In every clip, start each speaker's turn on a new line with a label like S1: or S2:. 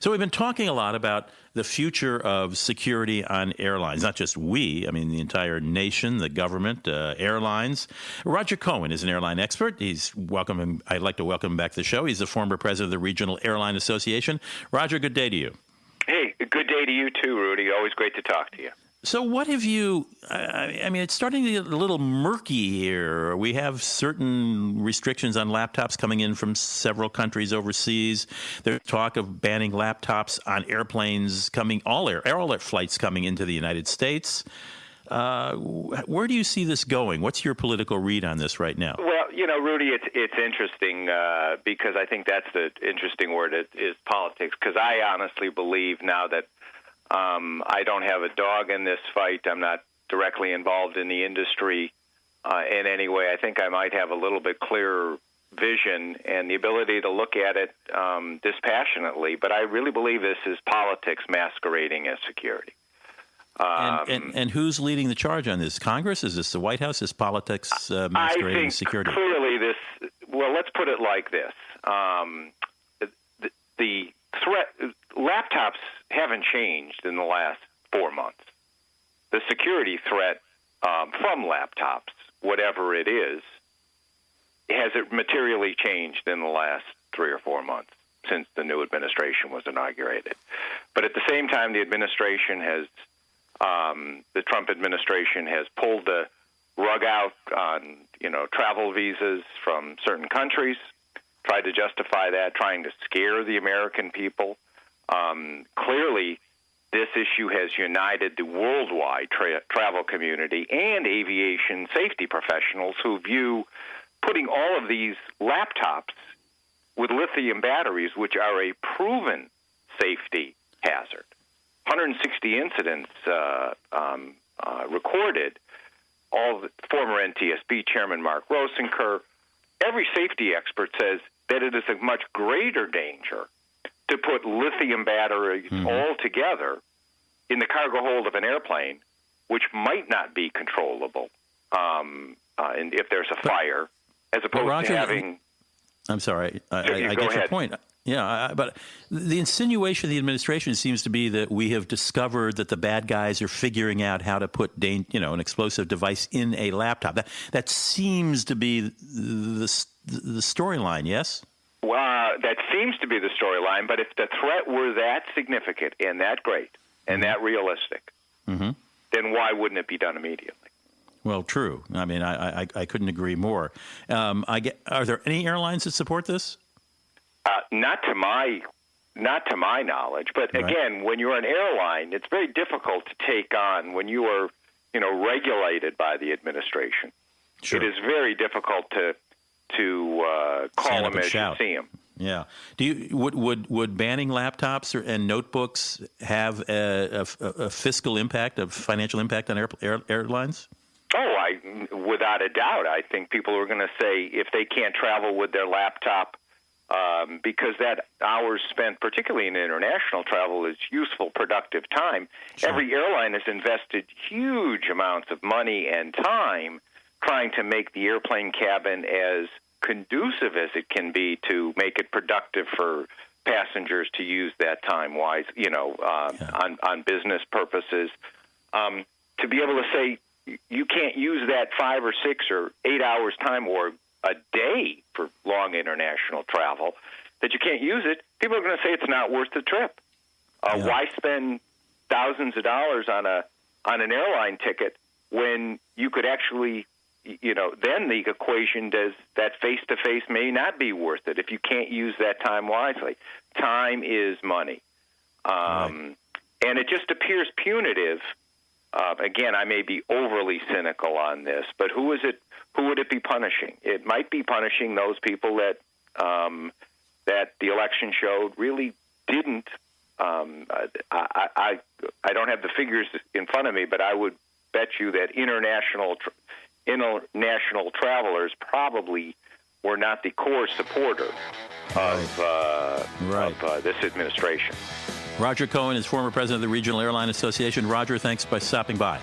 S1: So we've been talking a lot about the future of security on airlines, not just we, I mean the entire nation, the government, airlines. Roger Cohen is an airline expert. I'd like to welcome him back to the show. He's the former president of the Regional Airline Association. Roger, good day to you.
S2: Hey, good day to you too, Rudy. Always great to talk to you.
S1: So what have you, I mean, it's starting to get a little murky here. We have certain restrictions on laptops coming in from several countries overseas. There's talk of banning laptops on airplanes all air flights coming into the United States. Where do you see this going? What's your political read on this right now?
S2: Well, Rudy, it's interesting because I think that's the interesting word is politics, because I honestly believe now that I don't have a dog in this fight. I'm not directly involved in the industry in any way. I think I might have a little bit clearer vision and the ability to look at it dispassionately. But I really believe this is politics masquerading as security.
S1: And who's leading the charge on this? Congress? Is this the White House? Is politics masquerading as security?
S2: I think clearly this. Well, let's put it like this: the threat. Laptops haven't changed in the last 4 months. The security threat from laptops, whatever it is, has it materially changed in the last 3 or 4 months since the new administration was inaugurated. But at the same time, the Trump administration has pulled the rug out on, travel visas from certain countries, tried to justify that, trying to scare the American people. Clearly, this issue has united the worldwide travel community and aviation safety professionals who view putting all of these laptops with lithium batteries, which are a proven safety hazard. 160 incidents recorded. All the former NTSB Chairman Mark Rosenker, every safety expert says that it is a much greater danger to put lithium batteries all together in the cargo hold of an airplane, which might not be controllable and if there's a fire, as opposed to having...
S1: I'm sorry. I get your point. Yeah, but the insinuation of the administration seems to be that we have discovered that the bad guys are figuring out how to put an explosive device in a laptop. That seems to be the storyline, yes?
S2: Well, that seems to be the storyline, but if the threat were that significant and that great and that realistic, then why wouldn't it be done immediately?
S1: Well, true. I mean, I couldn't agree more. Are there any airlines that support this?
S2: Not to my knowledge, but again, when you're an airline, it's very difficult to take on when you are, regulated by the administration. Sure. It is very difficult to call them as you see them.
S1: Yeah. Would banning laptops and notebooks have a fiscal impact, a financial impact on airlines?
S2: Oh, without a doubt. I think people are going to say if they can't travel with their laptop, because that hours spent, particularly in international travel, is useful, productive time. Sure. Every airline has invested huge amounts of money and time trying to make the airplane cabin as conducive as it can be to make it productive for passengers to use that time wise, on business purposes. To be able to say you can't use that 5 or 6 or 8 hours time or a day for long international travel, that you can't use it, people are going to say it's not worth the trip. Why spend thousands of dollars on an airline ticket when you could actually, then the equation does that face-to-face may not be worth it if you can't use that time wisely. Time is money. And it just appears punitive. Again, I may be overly cynical on this, but who would it be punishing? It might be punishing those people that the election showed really didn't. I don't have the figures in front of me, but I would bet you that international travelers probably were not the core supporter of this administration.
S1: Roger Cohen is former president of the Regional Airline Association. Roger, thanks by stopping by.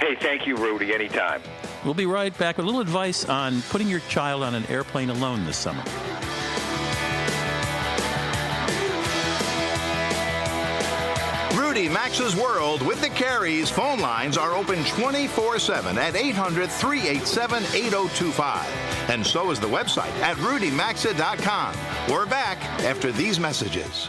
S2: Hey, thank you, Rudy. Anytime.
S1: We'll be right back with a little advice on putting your child on an airplane alone this summer.
S3: Rudy Maxa's World with the Careys phone lines are open 24/7 at 800-387-8025. And so is the website at rudymaxa.com. We're back after these messages.